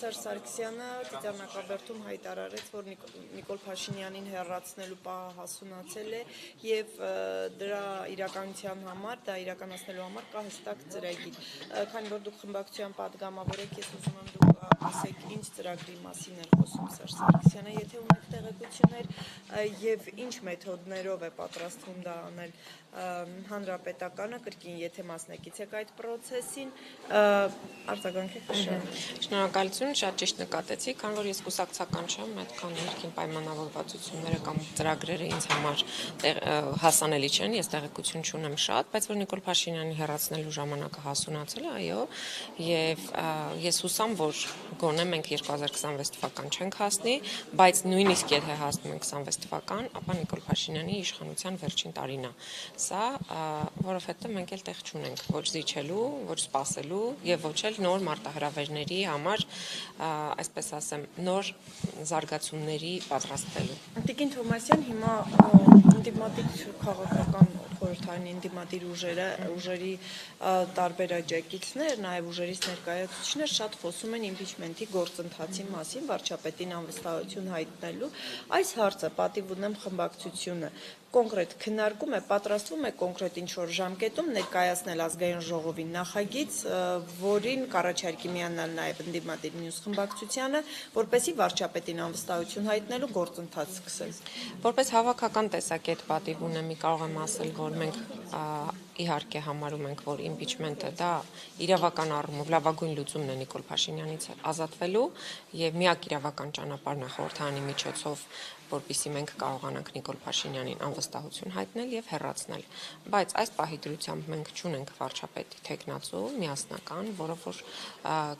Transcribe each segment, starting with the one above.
Սերժ Սարգսյանը Տիտառնակաբերդում հայտարարեց, որ Նիկոլ Փաշինյանին հեռացնելու պահը հասունացել է եւ դրա իրականության համար, դա իրականացնելու համար կա հստակ ծրագիր։ Քանի որ դուք խմբակցության падգամավոր եք, ես ուզում եմ դուք ասեք, ինչ ծրագրի մասին է խոսում Սերժ Սարգսյանը, եթե ունեք տեղեկություններ, եւ ինչ մեթոդներով է պատրաստվում դա անել հանրապետականը, կրկին եթե մասնակից եք այդ process-ին, արձագանքեք Շնորհակալություն, շատ ճիշտ նկատեցիք, քանի որ ես կուսակցական չեմ, այդքան ներքին պայմանավորվածությունները կամ ծրագրերը ինձ համար հասանելի չեն, ես տեղեկություն չունեմ շատ, բայց որ Նիկոլ Փաշինյանի հեռացնելու ժամանակը հասունացել է, այո, եւ ես հուսամ, որ գոնե մենք 2026 թվական չենք հասնի, բայց նույնիսկ եթե հասնում ենք 26 թվական, ապա Նիկոլ Փաշինյանի իշխանության վերջին տարին է։ Սա, որովհետեւ մենք էլ տեղ չունենք ոչ զիջելու, ոչ սպասելու եւ ոչ էլ նոր մարտահրավերների համար, այսպես ասեմ, նոր զարգացումների պատրաստվելու։ Տիկին Թովմասյան հիմա ընդդիմադիր քաղաքական խորհրդարանի ընդդիմադիր ուժերի տարբեր աջակիցներ, նաև ուժերից ներկայացուցիչներ շատ խոսում են իմպիչմենթի գործընթացի մասին, վարչապետին անվստահություն հայտնելու։ Այս հարցը պատիվ ունեմ խմբակցությունը կոնկրետ քննարկում է, պատրաստվում է կոնկրետ ինչ-որ ժամկետում ներկայացնել ազգային ժողովին նախագիծ, որին կառաջարկի միանալ նաև ընդդիմադիր մյուս խմբակցությանը, որպեսզի վարչապետին անվստահություն հայտնելու գործընթաց սկսել։ Որպես հավաքական տեսակետ պատիվ ունեմ, կարող եմ ասել, որ մենք իհարկե համարում ենք, որ իմպիչմենթը դա իրավական առումով լավագույն լուծումն է Նիկոլ Փաշինյանից ազատվելու եւ միակ իրավական ճանապարհն է խորհրդարանի միջոցով, որպեսզի մենք կարողանանք Նիկոլ Փաշինյանին անվստահություն հայտնել եւ հեռացնել։ Բայց այս պահի դրությամբ մենք չունենք վարչապետի տեխնացու միասնական, որով որ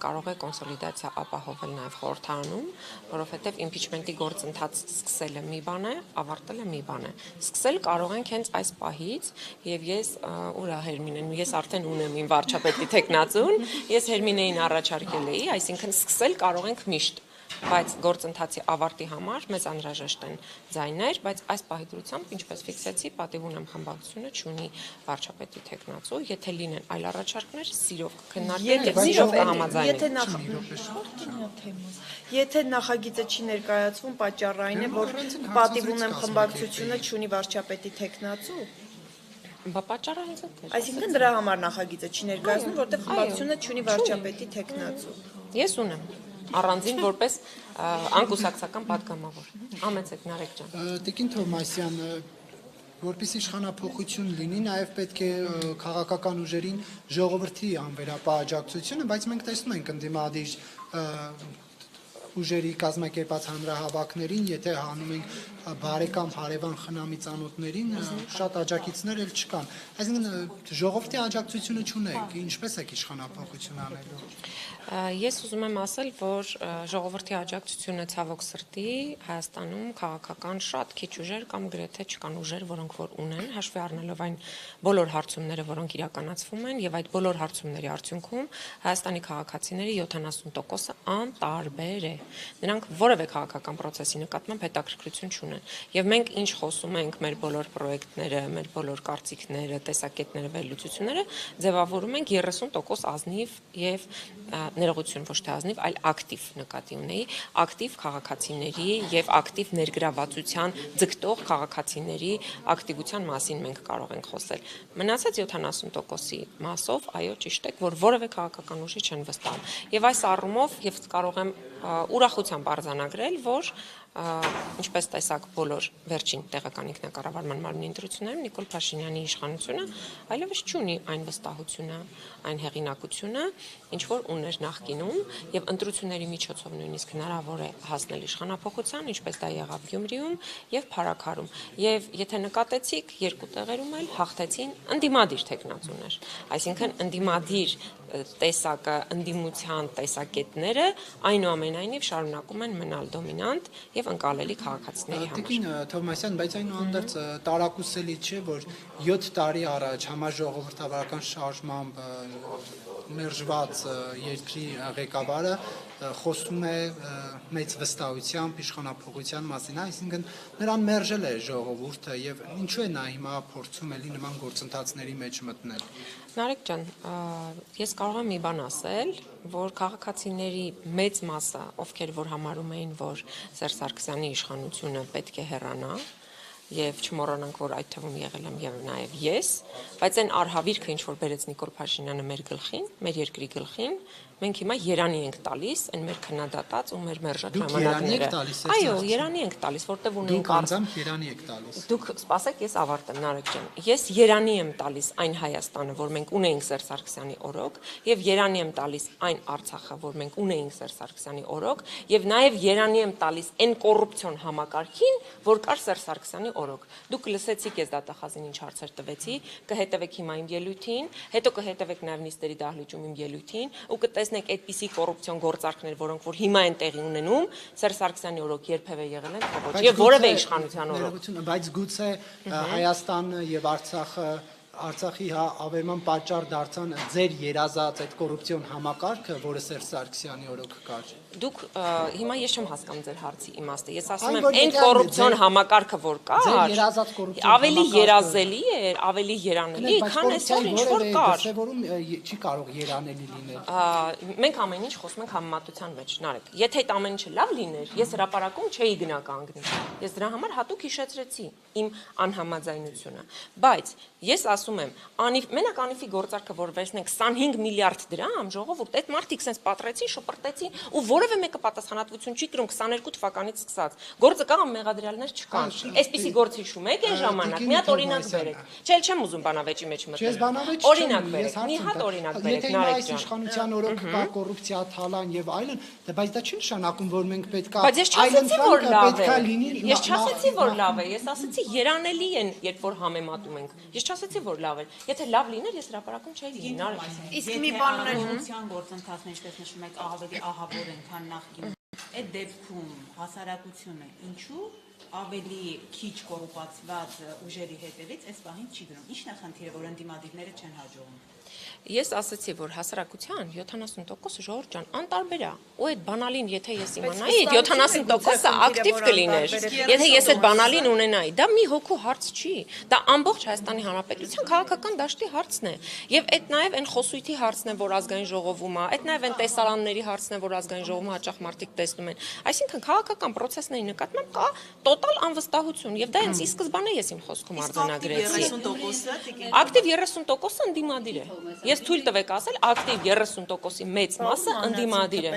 կարող է կոնսոլիդացիա ապահովել նաեւ խորհրդարանում, որովհետեւ իմպիչմենթի գործընթաց սկսելը մի բան է, ավարտելը մի բան է։ Սկսել կարող ենք հենց այս պահից եւ ես ուրա Հերմինեն, ես արդեն ունեմ իմ վարչապետի տեխնացուն, ես Հերմինեին առաջարկել էի, այսինքն սկսել կարող ենք միշտ, բայց գործընթացի ավարտի համար մեզ անհրաժեշտ են ձայներ, բայց այս պահի դրությամբ, ինչպես ֆիքսեցի, պատիվ ունեմ խմբակցությունը չունի վարչապետի տեխնացու, եթե լինեն այլ առաջարկներ, սիրով կքննարկենք եւ սիրով կհամաձայնենք։ Եթե նախագիծը չի ներկայացվում, պատճառը այն է, որ պատիվ ունեմ խմբակցությունը չունի վարչապետի տեխնացու։ Բա պատճառը հենց այդ է։ Այսինքն դրա համար նախագիծը չի ներկայացնում, որտեղ խմբակցությունը չունի վարչապետի տեխնացու։ Ես ունեմ առանձին որպես անկուսակցական падգամավոր։ Ամեցեք Նարեկ ջան։ Տիկին Թովմասյան, որպես իշխանափոխություն լինի, նաև պետք է քաղաքական ուժերին ժողովրդի անվերապահ աջակցությունը, բայց մենք տեսնում ենք ընդդիմադիր ուժերի կազմակերպած հանրահավաքներին, եթե հանում ենք բարեկամ հարևան խնամի ծանոթներին, շատ աջակիցներ էլ չկան։ Այսինքն ժողովրդի աջակցությունը չունեք, ինչպես եք իշխանափոխություն անելու։ Ես ուզում եմ ասել, որ ժողովրդի աջակցությունը ցավոք սրտի Հայաստանում քաղաքական շատ քիչ ուժեր կամ գրեթե չկան ուժեր, որոնք որ ունեն, հաշվի առնելով այն բոլոր հարցումները, որոնք իրականացվում են, եւ այդ բոլոր հարցումների արդյունքում Հայաստանի քաղաքացիների 70%-ը անտարբեր է։ Նրանք որևէ քաղաքական process-ի նկատմամբ հետաքրքրություն չունեն։ Եվ մենք ինչ խոսում ենք մեր բոլոր պրոյեկտները, մեր բոլոր կարծիքները, տեսակետները, վերլուծությունները ձևավորում ենք 30% ազնիվ եւ ներողություն ոչ թե ազնիվ, այլ ակտիվ նկատի ունեի, ակտիվ քաղաքացիների եւ ակտիվ ներգրավվածության ձգտող քաղաքացիների ակտիվության մասին մենք կարող ենք խոսել։ Մնացած 70%-ի մասով, այո, ճիշտ եք, որ որևէ քաղաքական ուժի չեն վստահում։ Եվ այս առումով ես կարող եմ ուրախությամբ արձանագրել, որ ինչպես տեսակ բոլոր վերջին տեղական ինքնակառավարման մարմնի ընտրություններում Նիկոլ Փաշինյանի իշխանությունը այլևս չունի այն վստահությունը, այն հեղինակությունը, ինչ որ ուներ նախկինում, եւ ընտրությունների միջոցով նույնիսկ հնարավոր է հասնել իշխանափոխության, ինչպես դա եղավ Գյումրիում եւ Փարաքարում։ Եվ եթե նկատեցիք, երկու տեղերում էլ հաղթեցին ընդդիմադիր տեխնացուներ, այսինքն ընդդիմադիր տեսակը, ընդդիմության տեսակետները այնուամենայնիվ շարունակում են մնալ դոմինանտ եւ ընկալելի քաղաքացիների համար։ Տիկին Թովմասյան, բայց այնուհանդերձ տարակուսելի չէ, որ 7 տարի առաջ համաժողովրդավարական շարժմամբ մերժված երկրի ղեկավարը խոսում է մեծ վստահությամբ իշխանափոխության մասին, այսինքն նրան մերժել է ժողովուրդը եւ ինչու է նա հիմա փորձում էլի նման գործընթացների մեջ մտնել։ Նարեկ ջան, ես կարող եմ մի բան ասել, որ քաղաքացիների մեծ մասը, ովքեր որ համարում էին, որ Սերժ Սարգսյանի իշխանությունը պետք է հեռանա, եւ չմոռանանք, որ այդ թվում եղել եմ եւ նաեւ ես, բայց այն արհավիրքը, ինչ որ բերեց Նիկոլ Փաշինյանը մեր գլխին, մեր երկրի գլխին, մենք հիմա երանի ենք տալիս, այն մեր քննադատած ու մեր մերժած ժամանակները։ Այո, երանի ենք տալիս, որտեվ ունենք անձամբ երանի եք տալիս։ Դուք սպասեք, ես ավարտեմ, Նարեկ ջան։ Ես երանի եմ տալիս այն Հայաստանը, որ մենք ունեինք Սերժ Սարգսյանի օրոք, եւ երանի եմ տալիս այն Արցախը, որ մենք ունեինք Սերժ Սարգսյանի օրոք, եւ նաեւ երանի եմ տալիս այն կոռուպցիոն համակարգին, որ կար Սերժ Սարգսյանի օրոք։ Դուք լսեցիք ես դատախազին ինչ հարցեր տվեցի, կհետևեք հիմա իմ ելույթին, հետո կհետևեք նաեւ նիստերի դահլիճում իմ ելույթին ու կտեսնեք այդպիսի կոռուպցիոն գործարքներ, որոնք որ հիմա են տեղի ունենում, Սերժ Սարգսյանի օրոք երբևէ եղել են, թե ոչ, եւ որևէ իշխանության օրոք։ Բայց գուցե Հայաստանը եւ Արցախի ավերման պատճառ դարձան ձեր երազած այդ կոռուպցիոն համակարգը, որը Սերժ Սարգսյանի օրոք կար։ Դուք հիմա ես չեմ հասկանում ձեր հարցի իմաստը։ Ես ասում եմ, այն կոռուպցիոն համակարգը, որ կար, ավելի երազելի էր, ավելի երանելի, քան այսօր ինչ որ կար։ Որում չի կարող երանելի լինել։ Մենք ամեն ինչ խոսում ենք համեմատության մեջ, Նարեկ։ Եթե այդ ամեն ինչը լավ լիներ, ես հրապարակում չէի գնա կանգնի։ Ես դրա համար հատուկ հիշեցրեցի իմ անհամաձայնությունը։ Բայց ես ասում եմ, մենակ անիվի գործարքը, որ վերցնենք 25 միլիարդ դրամ, ժողովուրդ, այդ մարդիկ sense պատրեցին, շպրտեցին ու որևէ մեկը պատասխանատվություն չի կրում 22 թվականից սկսած։ Գործը կա, մեղադրյալներ չկան։ Այսպիսի գործ հիշում եք այն ժամանակ։ Մի հատ օրինակ բերեք։ Չէ, չեմ ուզում բանավեճի մեջ մտնել։ Օրինակ բերեք։ Մի հատ օրինակ բերեք, Նարեկ ջան։ Իշխանության օրոք կա կոռուպցիա, թալան եւ այլն, բայց դա չի նշանակում, որ մենք պետք է Բայց ես չասեցի, որ լավ է։ Ես չասեցի, որ լավ է։ Ես ասեցի, երանելի են, երբ որ համեմատում ենք։ Ես չասեցի, որ լավ է։ Եթե լավ լիներ, ես հրապարակում չէի լինի, Նարեկ։ Իսկ մի բան ուներ գործընթացն ինչպես նշում եք, ավելի ահավոր են, քան նախկին։ Այդ դեպքում հասարակությունը ինչու ավելի քիչ կոռուպացված ուժերի հետևից այս պահին չի գնում։ Ի՞նչն է խնդիրը, որ ընդդիմադիրները չեն հաջողում։ Ես ասացի, որ հասարակության 70%-ը ժողովուրդ ջան անտարբեր է, ու այդ բանալին, եթե ես իմանայի, 70%-ը ակտիվ կլիներ։ Եթե ես այդ բանալին ունենայի, դա մի հոգու հարց չի, դա ամբողջ Հայաստանի Հանրապետության քաղաքական դաշտի հարցն է։ Եվ այդ նաև այն խոսույթի հարցն է, որ ազգային ժողովում է, այդ նաև այն տեսարանների հարցն է, որ ազգային ժողովում հաճախ մարդիկ տեսնում են։ Այսինքն քաղաքական process-ների նկատմամբ կա տոտալ անվստահություն, եւ դա հենց ի սկզբանե ես իմ խոսքում արձանագրեցի։ Ակտիվ 30%-ը ընդդիմադիր է։ Ես թույլ տվեք ասել, ակտիվ 30%-ի մեծ մասը ընդդիմադիր է։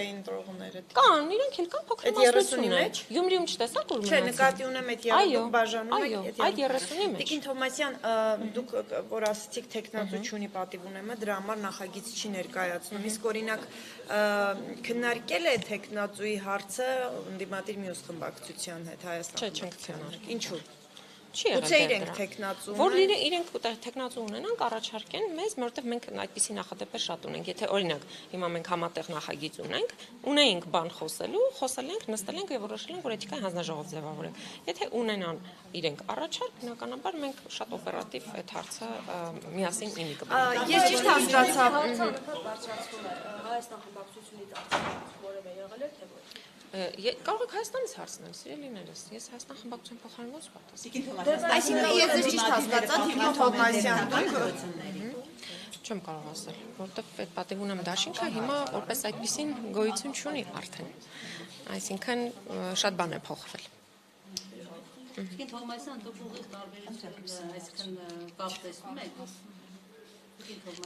Կան, իրենք էլ կան փոքր մասնություններ։ Գյումրիում չտեսաք որ մնացին։ Չէ, նկատի ունեմ այդ երեք բաժանում եք։ Այդ 30-ի մեջ։ Տիկին Թովմասյան, դուք որ ասացիք տեխնացությունի պատիվ ունեմը, դրա համար նախագիծ չի ներկայացնում։ Իսկ օրինակ քննարկել է տեխնացուի հարցը ընդդիմադիր մյուս խմբակցության հետ Հայաստանում։ Չէ, չենք քննարկել։ Ինչու՞։ Չի Գուցե եղել իրենք տեխնացու որ իրենք տեխնացու ունենանք, առաջարկեն մեզ, որովհետև մենք այդպիսի նախադեպեր շատ ունենք։ Եթե օրինակ հիմա մենք համատեղ նախագիծ ունեինք բան խոսել ենք, նստել ենք եւ որոշել ենք, որ էթիկայի հանձնաժողով ձևավորենք։ Եթե ունենան իրենք առաջարկ, բնականաբար մենք շատ օպերատիվ այդ հարցը միասին ինի կբերենք։ Ես ճիշտ հասկացա։ Հայաստան խմբակցությունից որևէ եղել է թե ոչ։ Կարող եք Հայաստանից հարցնել, սիրելիներս։ Ես Հայաստան խմբակցության փոխարեն ոնց պատասխան։ Այսինքն ես ճիշտ հասկացա, Տիկին Թովմասյան, Չեմ կարող ասել, որովհետև այդ պատիվ ունեմ դաշինքը հիմա որպես այդպեսին գոյություն չունի արդեն։ Այսինքն շատ բան է փոխվել։ Տիկին Թովմասյան, դուք ուղիղ տարբերություն, այսինքն կապ տեսնում եք։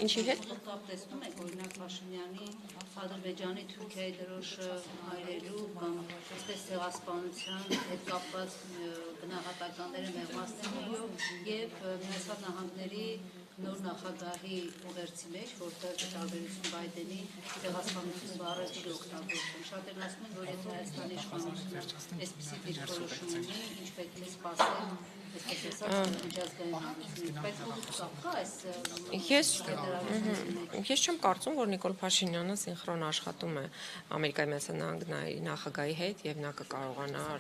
Ինչի հետ կապ տեսնում եք, օրինակ Փաշինյանի Ադրբեջանի Թուրքիայի դրոշը հայրելու կամ այսպես ցեղասպանության հետ կապված գնահատականները մեղմացնելու եւ Միացյալ Նահանգների նոր նախագահի ուղերձի մեջ, որտեղ տարբերություն Բայդենի ցեղասպանություն բառը չի օգտագործում։ Շատերն ասում են, որ եթե Հայաստանի իշխանությունը այսպիսի դիրքորոշում ունի, ինչ պետք է սպասել միջազգային հանրություն, բայց ու կա այս Ես չեմ կարծում, որ Նիկոլ Փաշինյանը սինխրոն աշխատում է Ամերիկայի Միացյալ Նահանգների նախագահի հետ եւ նա կկարողանար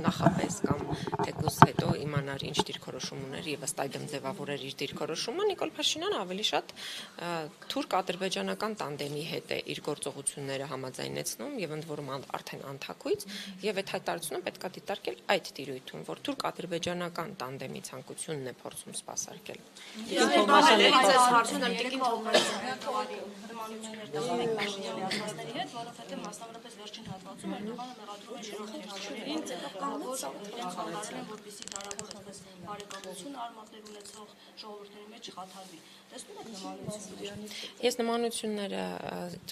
նախապես կամ թեկուզ հետո իմանար ինչ դիրքորոշում ուներ եւ ըստ այդմ ձևավորեր իր դիրքորոշումը։ Նիկոլ Փաշինյանը ավելի շատ թուրք-ադրբեջանական տանդեմի հետ է իր գործողությունները համաձայնեցնում եւ ընդ որում արդեն անթակույց եւ այդ հայտարարությունը պետք է դիտարկել այդ տիրույթում, որ թուրք-ադրբեջանական տանդեմի ցանկությունն է փորձում սպասարկել։ Որովհետև մասնավորապես վերջին հատվածում Էրդողանը մեղադրում է ժողովրդին, որպեսզի դարավորապես բարեկամություն արմատներ ունեցող ժողովուրդների մեջ չխաթարվի։ Տեսնում եք նմանությունները։ Ես նմանությունները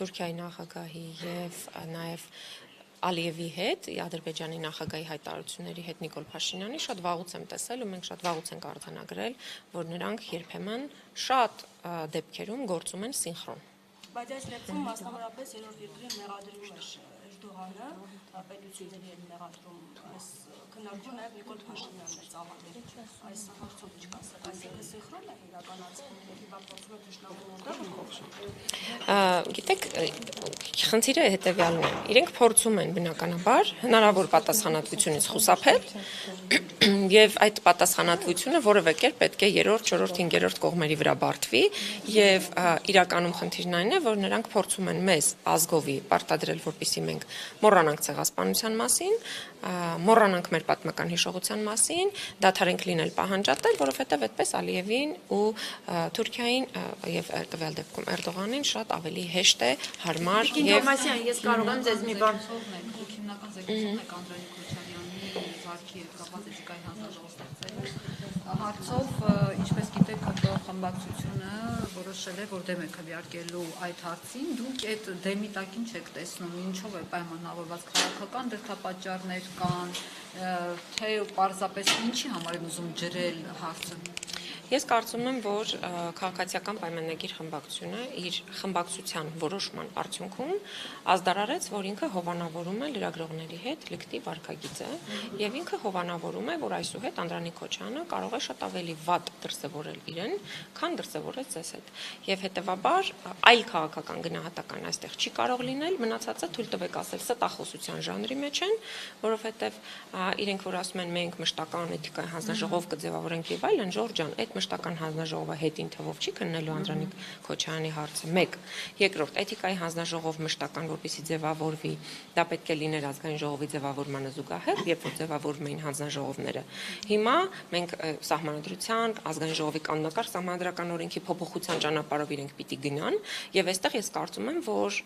Թուրքիայի նախագահի եւ նաեւ Ալիևի հետ, Ադրբեջանի նախագահի հայտարարությունների հետ Նիկոլ Փաշինյանի շատ վաղուց եմ տեսել ու մենք շատ վաղուց ենք արձանագրել, որ նրանք երբեմն շատ դեպքերում գործում են սինխրոն։ Բայց այս դեպքում մասնավորապես երրորդ երկրի մեղադրում Էրդողանը, պետությունների հետ մեղադրում այս քննարկում նաև Նիկոլ Փաշինյանն է ծավալել այս հարցով ինչ կասեք, այսինքն սինխրոն է իրականացվում, եւ ապացուցում է ճշտամունքը։ Գիտեք, խնդիրը հետեւյալն է։ Իրենք փորձում են բնականաբար հնարավոր պատասխանատվությունից խուսափել եւ այդ պատասխանատվությունը որևէ կերպ պետք է 3-րդ, 4-րդ, 5-րդ կողմերի վրա բարդվի եւ իրականում խնդիրն այն է, որ նրանք փորձում են մեզ ազգովի պարտադրել, որպեսզի մենք մոռանանք ցեղասպանության մասին, մոռանանք մեր պատմական հիշողության մասին, դադարենք լինել պահանջատել, որովհետեւ այդպես Ալիևին ու Թուրքիային եւ տվյալ դեպքում Էրդողանին շատ ավելի հեշտ է, հարմար եւ ես կարող եմ ձեզ մի բան հիմնական զեկուցումն է Անդրանիկ Քոչարյանի վարքի հետ կապված էթիկայի հանձնաժողով ստեղծելու հարցով, ինչպես գիտեք, ՀԿ խմբակցությունը որոշել է, որ դեմ է քվեարկելու այդ հարցին, դուք այդ դեմի տակին չեք տեսնում, ինչով է պայմանավորված քաղաքական դրդապատճառներ կան, թե պարզապես ինչի համար են ուզում ջրել հարցը։ Ես կարծում եմ, որ քաղաքացիական պայմանագիր խմբակցությունը իր խմբակցության որոշման արդյունքում ազդարարեց, որ ինքը հովանավորում է լրագրողների հետ լկտի վարքագիծը եւ ինքը հովանավորում է, որ այսուհետ Անդրանիկ Քոչյանը կարող է շատ ավելի վատ դրսևորել իրեն, քան դրսևորեց ձեզ հետ։ Եվ հետեւաբար այլ քաղաքական գնահատական այստեղ չի կարող լինել, մնացածը թույլ տվեք ասել ստախոսության ժանրի մեջ են, որովհետեւ իրենք որ ասում են մենք մշտական էթիկայի հանձնաժողով կձևավորենք եւ այլն, Ժորժ ջան, այդ մշտական հանձնաժողովը հետին թվով չի քննելու Անդրանիկ Քոչարյանի հարցը 1. Երկրորդ, էթիկայի հանձնաժողով մշտական որպեսզի ձևավորվի, դա պետք է լիներ ազգային ժողովի ձևավորմանը զուգահեռ, երբ որ ձևավորվում էին հանձնաժողովները։ Հիմա մենք սահմանադրության, ազգային ժողովի կանոնակարգ սահմանադրական օրենքի փոփոխության ճանապարհով իրենք պիտի գնան, եւ այստեղ ես կարծում եմ, որ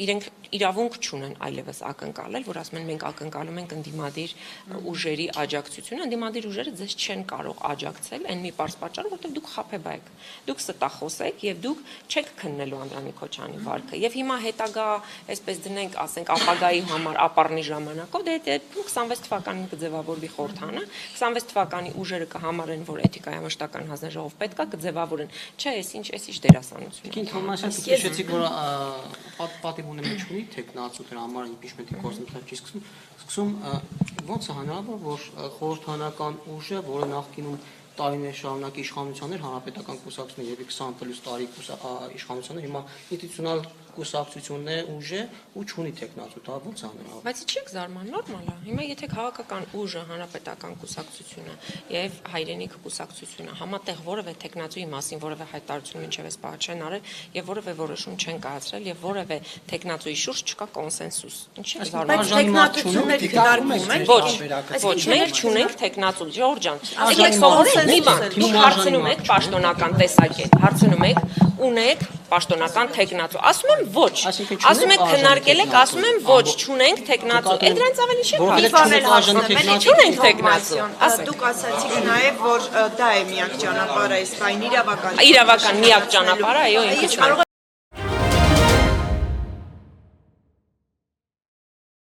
իրենք իրավունք չունեն այլևս ակնկալել, որ ասում են մենք ակնկալում ենք ընդդիմադիր ուժերի աջակցությունը, ընդդիմադիր ուժերը ձեզ չեն կարող աջակցել այն մի պարզ պատճառով, որովհետև դուք խաբեբա եք, դուք ստախոս եք եւ դուք չեք քննելու Անդրանիկ Քոչարյանի վարքը։ Եվ հիմա հետագա, այսպես դնենք, ասենք ապագայի համար ապառնի ժամանակով, դե 26 թվականին կձևավորվի խորհրդանը, 26 թվականի ուժերը կհամարեն, որ էթիկայի մշտական հանձնաժողով պետքա կձևավորեն։ Չէ, այս ինչ դերասանություն։ Քին Թոմասյան քիչեցիկ որ պատիվ ունեմ չունի տեխնացու դրա համար impeachment-ի գործընթաց չի սկսում ո՞նց է հնարավոր որ խորհրդանական ուժը, որը նախկինում տարիներ շարունակ իշխանության էր հանրապետական կուսակցություններ եւ 20+ տարի իշխանություններ հիմա ինստիտուցիոնալ կուսակցություններ ուժը ու չունի տեխնացու, դա ո՞նց է հնարավոր։ Բայց չեք զարման, նորմալ է։ Հիմա եթե քաղաքական ուժը հանրապետական կուսակցությունը եւ հայրենիք կուսակցությունը համատեղ որևէ տեխնացուի մասին որևէ հայտարարություն մինչեւ այս բանը չեն արել եւ որևէ որոշում չեն կայացրել եւ որևէ տեխնացուի շուրջ չկա կոնսենսուս։ Ինչի՞ զարման։ տեխնատություններ քննարկվում են։ Ոչ, մենք չունենք տեխնացու, Ժորժ ջան։ Եկեք սովորենք մի բան։ Դուք հարցնում եք պաշտոնական տեսակետ, հարցնում եք ունեք պաշտոնական տեխնացու։ Ասում եմ ոչ։ Ասում եք քննարկել եք, ասում եմ ոչ, չունենք տեխնացու։ Այդ դրանից ավելի չի բան։ Չունենք տեխնացու։ Դուք ասացիք նաև, որ դա է միակ ճանապարհը, այս բան իրավական։ Իրավական միակ ճանապարհը, այո, ինքը չէ։